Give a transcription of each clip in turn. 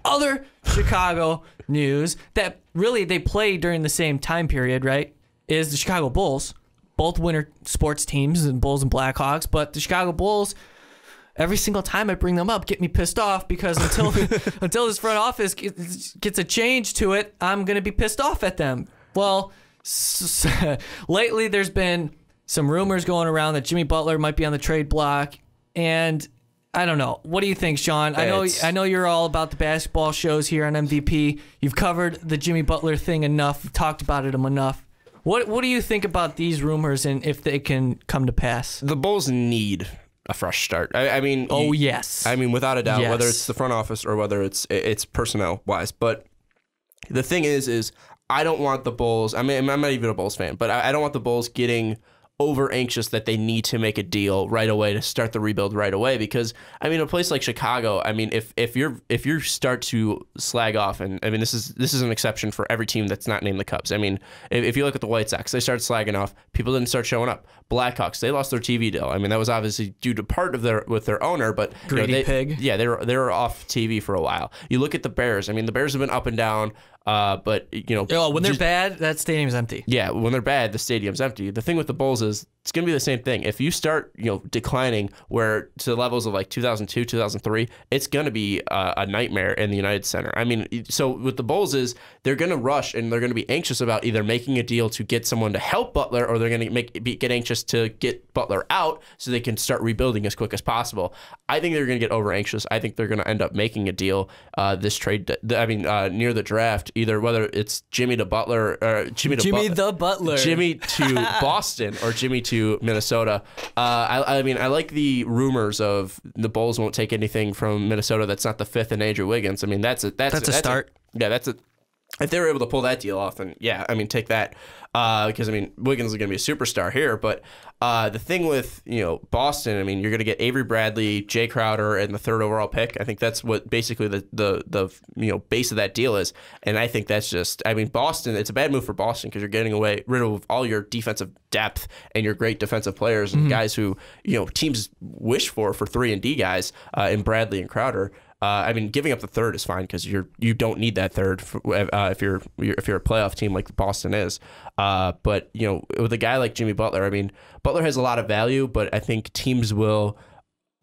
other Chicago news that really they play during the same time period, right, is the Chicago Bulls. Both winter sports teams, and Bulls and Blackhawks, but the Chicago Bulls, every single time I bring them up, get me pissed off because until this front office gets a change to it, I'm going to be pissed off at them. Well, lately there's been some rumors going around that Jimmy Butler might be on the trade block, and I don't know. What do you think, Sean? I know you're all about the basketball shows here on MVP. You've covered the Jimmy Butler thing enough. You've talked about it enough. What do you think about these rumors and if they can come to pass? The Bulls need a fresh start. I mean, yes. I mean, without a doubt, Yes. whether it's the front office or whether it's personnel wise. But the thing is I don't want the Bulls. I mean, I'm not even a Bulls fan, but I don't want the Bulls getting over anxious that they need to make a deal right away to start the rebuild right away, because I mean, a place like Chicago, I mean, if you start to slag off, and I mean, this is an exception for every team that's not named the Cubs. I mean, if you look at the White Sox, they started slagging off, people didn't start showing up. Blackhawks, they lost their TV deal. I mean, that was obviously due to part of their owner, but Greedy pig. Yeah, they were off TV for a while. You look at the Bears. I mean, the Bears have been up and down. But when they're bad, that stadium's empty. Yeah, when they're bad, the stadium's empty. The thing with the Bulls is it's going to be the same thing. If you start, declining where to the levels of like 2002, 2003, it's going to be a nightmare in the United Center. I mean, so with the Bulls is they're going to rush and they're going to be anxious about either making a deal to get someone to help Butler, or they're going to get anxious to get Butler out so they can start rebuilding as quick as possible. I think they're going to get over anxious. I think they're going to end up making a deal near the draft. Either whether it's Jimmy to Butler or Jimmy to Boston or Jimmy to Minnesota. I mean, I like the rumors of the Bulls won't take anything from Minnesota that's not the fifth and Andrew Wiggins. I mean, that's a start. If they were able to pull that deal off, then yeah, I mean, take that. Because I mean, Wiggins is going to be a superstar here, but the thing with Boston, I mean, you're going to get Avery Bradley, Jay Crowder, and the third overall pick. I think that's what basically the base of that deal is, and I think that's just, I mean, Boston. It's a bad move for Boston because you're getting rid of all your defensive depth and your great defensive players and guys who teams wish for 3-and-D guys in Bradley and Crowder. I mean, giving up the third is fine because you don't need that third if you're a playoff team like Boston is. But with a guy like Jimmy Butler, I mean, Butler has a lot of value, but I think teams will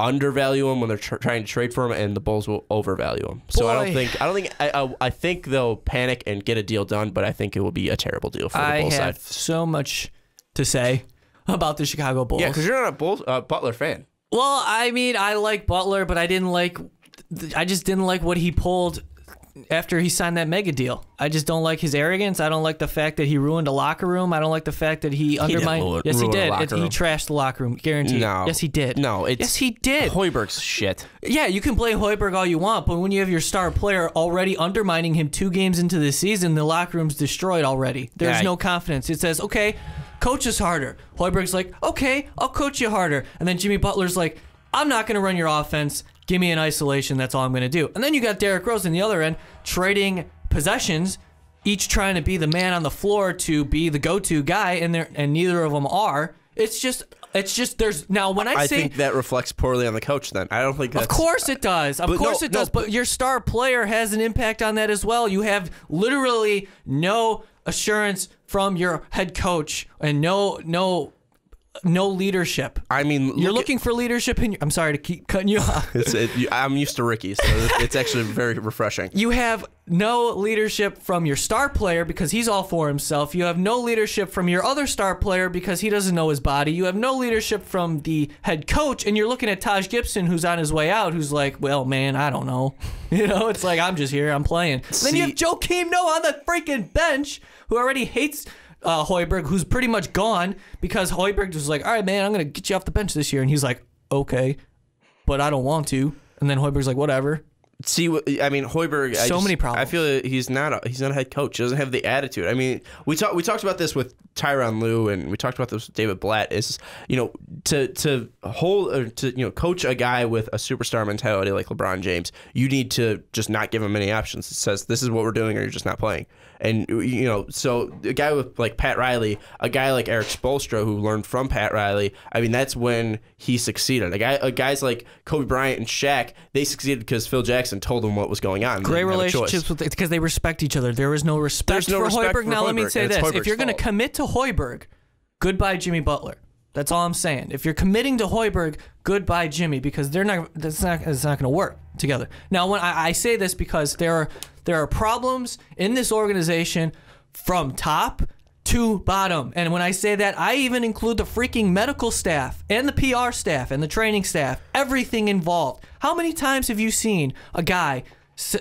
undervalue him when they're trying to trade for him, and the Bulls will overvalue him. So I think they'll panic and get a deal done, but I think it will be a terrible deal for the Bulls side. I have so much to say about the Chicago Bulls. Yeah, because you're not a Butler fan. Well, I mean, I like Butler, but I just didn't like what he pulled after he signed that mega deal. I just don't like his arrogance. I don't like the fact that he ruined a locker room. I don't like the fact that he undermined. Yes, he did. He trashed the locker room, guaranteed. No. Yes, he did. No, yes, he did. Hoiberg's shit. Yeah, you can blame Hoiberg all you want, but when you have your star player already undermining him 2 games into the season, the locker room's destroyed already. There's no confidence. It says, okay, coach us harder. Hoiberg's like, okay, I'll coach you harder. And then Jimmy Butler's like, I'm not going to run your offense. Give me an isolation. That's all I'm going to do. And then you got Derrick Rose on the other end trading possessions, each trying to be the man on the floor to be the go-to guy, and neither of them are. It's just there's now when I say, think that reflects poorly on the coach. Then I don't think that's. Of course it does. Of course it does. But your star player has an impact on that as well. You have literally no assurance from your head coach and no leadership. I mean, you're looking for leadership in your, I'm sorry to keep cutting you off. I'm used to Ricky, so it's actually very refreshing. You have no leadership from your star player because he's all for himself. You have no leadership from your other star player because he doesn't know his body. You have no leadership from the head coach, and you're looking at Taj Gibson, who's on his way out, who's like, well, man, I don't know. It's like, I'm just here, I'm playing. Then you have Joakim Noah on the freaking bench, who already hates Hoiberg, who's pretty much gone because Hoiberg was like, all right, man, I'm going to get you off the bench this year. And he's like, okay, but I don't want to. And then Hoiberg's like, whatever. Hoiberg. Many problems. I feel he's not a head coach. He doesn't have the attitude. I mean, we talked about this with Tyronn Lue, and we talked about this with David Blatt. Is to hold or to coach a guy with a superstar mentality like LeBron James, you need to just not give him any options. It says this is what we're doing, or you're just not playing. And so a guy with like Pat Riley, a guy like Eric Spoelstra who learned from Pat Riley. I mean, that's when he succeeded. Guys like Kobe Bryant and Shaq, they succeeded because Phil Jackson Garpax and told him what was going on. Great relationships with because they respect each other. There is no respect for Hoiberg. Now let me say this: if you're going to commit to Hoiberg, goodbye Jimmy Butler. That's all I'm saying. If you're committing to Hoiberg, goodbye Jimmy, because they're not. It's not going to work together. Now, when I say this, because there are problems in this organization from top to bottom, and when I say that, I even include the freaking medical staff and the PR staff and the training staff, everything involved. How many times have you seen a guy?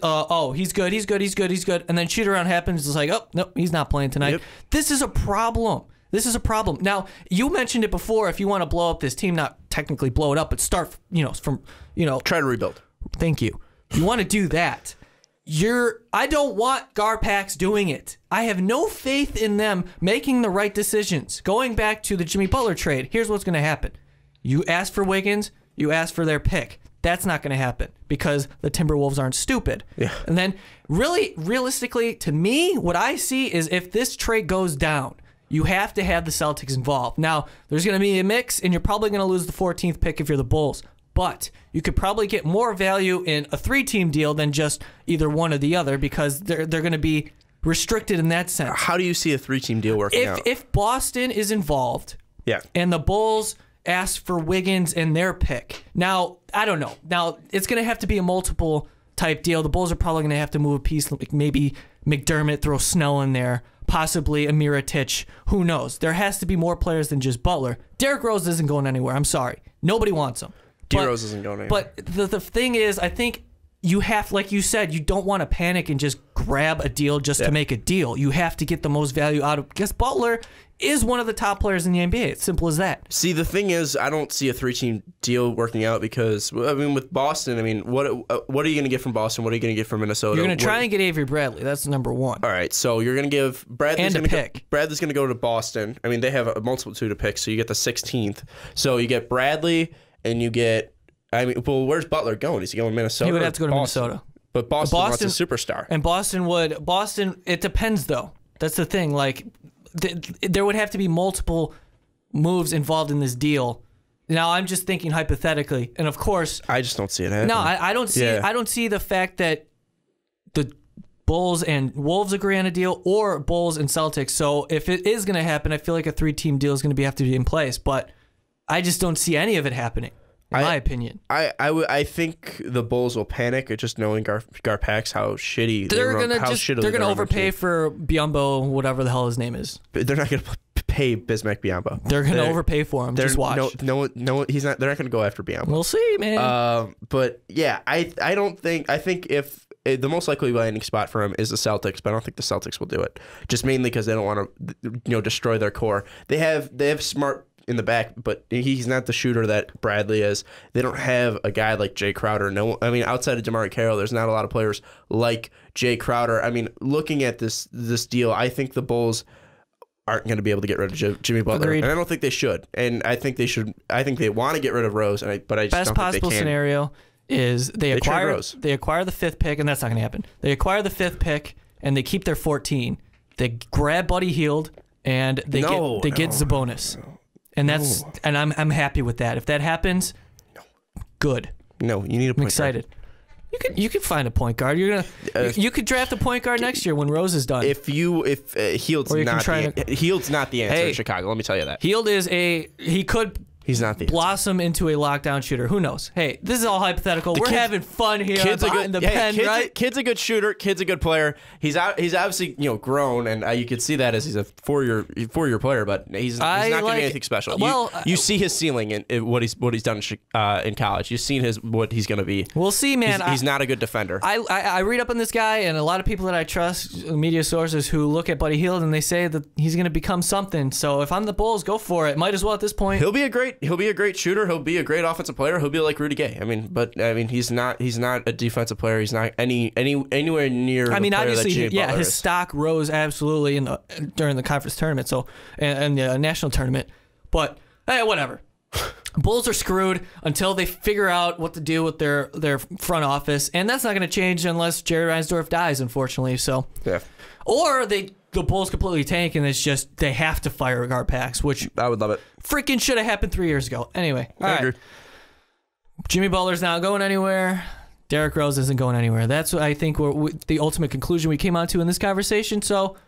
Oh, he's good, and then shoot around happens. It's like, oh no, he's not playing tonight. Yep. This is a problem. This is a problem. Now, you mentioned it before. If you want to blow up this team, not technically blow it up, but start, from. Try to rebuild. Thank you. You want to do that. I don't want Garpax doing it. I have no faith in them making the right decisions. Going back to the Jimmy Butler trade, here's what's going to happen. You ask for Wiggins, you ask for their pick. That's not going to happen because the Timberwolves aren't stupid. Yeah. And then realistically, to me, what I see is if this trade goes down, you have to have the Celtics involved. Now, there's going to be a mix, and you're probably going to lose the 14th pick if you're the Bulls. But you could probably get more value in a 3-team deal than just either one or the other because they're going to be restricted in that sense. How do you see a 3-team deal working out? If Boston is involved, and the Bulls ask for Wiggins and their pick, now, I don't know. Now, it's going to have to be a multiple type deal. The Bulls are probably going to have to move a piece, like maybe McDermott, throw Snell in there. Possibly a Mirotic. Who knows? There has to be more players than just Butler. Derrick Rose isn't going anywhere. I'm sorry. Nobody wants him. D-Rose isn't going anywhere. But the thing is, I think you have, like you said, you don't want to panic and just grab a deal just to make a deal. You have to get the most value out of, because Butler is one of the top players in the NBA. It's simple as that. See, the thing is, I don't see a 3-team deal working out because, I mean, with Boston, I mean, what are you going to get from Boston? What are you going to get from Minnesota? You're going to try and get Avery Bradley. That's number one. All right, so you're going to give Bradley's and a pick. Bradley's going to go to Boston. I mean, they have a multitude of picks, so you get the 16th. So you get Bradley, and you get, I mean, well, where's Butler going? Is he going to Minnesota? He would have to go to Minnesota. But Boston wants a superstar. And Boston, it depends, though. That's the thing. Like, there would have to be multiple moves involved in this deal. Now, I'm just thinking hypothetically, and of course, I just don't see it happening. No, I don't see. I don't see the fact that the Bulls and Wolves agree on a deal, or Bulls and Celtics. So, if it is going to happen, I feel like a 3-team deal is going to have to be in place. But I just don't see any of it happening. In my opinion, I think the Bulls will panic at just knowing Garpax how shitty they're gonna overpay for Biyombo, whatever the hell his name is. But they're not gonna pay Bismack Biyombo. They're gonna overpay for him. Just watch. No, he's not. They're not gonna go after Biyombo. We'll see, man. But yeah, I don't think. I think if the most likely landing spot for him is the Celtics, but I don't think the Celtics will do it. Just mainly because they don't want to, destroy their core. They have smart in the back, but he's not the shooter that Bradley is. They don't have a guy like Jay Crowder. No, I mean, outside of DeMar Carroll, there's not a lot of players like Jay Crowder. I mean, looking at this deal, I think the Bulls aren't going to be able to get rid of Jimmy Butler. Agreed. And I don't think they should. And I think they should. I think they want to get rid of Rose, but I just don't think they can. Best possible scenario is they acquire the 5th pick, and that's not going to happen. They acquire the 5th pick, and they keep their 14. They grab Buddy Hield, and they get Sabonis. And I'm happy with that. If that happens, good. No, you need a point guard. I'm excited. You could find a point guard. You could draft a point guard next year when Rose is done. If Hield's not the answer in Chicago, let me tell you that. Hield is he could He's not the blossom into a lockdown shooter. Who knows? Hey, this is all hypothetical. We're having fun here. Kid's right? Kid's a good shooter. Kid's a good player. He's obviously grown, and you could see that as he's a four-year player, but he's not doing anything special. Well, you see his ceiling in what he's done in college. You've seen what he's going to be. We'll see, man. He's not a good defender. I read up on this guy, and a lot of people that I trust, media sources who look at Buddy Hield, and they say that he's going to become something. So if I'm the Bulls, go for it. Might as well at this point. He'll be a great shooter. He'll be a great offensive player. He'll be like Rudy Gay. I mean, he's not a defensive player. He's not anywhere near. I mean, obviously, Butler his stock rose absolutely during the conference tournament, and the national tournament. But hey, whatever. Bulls are screwed until they figure out what to do with their front office, and that's not going to change unless Jerry Reinsdorf dies, unfortunately. So, yeah. Or the Bulls completely tank, and it's just they have to fire Garpax, which I would love it. Freaking should have happened 3 years ago. Anyway, all right. Jimmy Butler's not going anywhere. Derrick Rose isn't going anywhere. That's what I think the ultimate conclusion we came out to in this conversation. So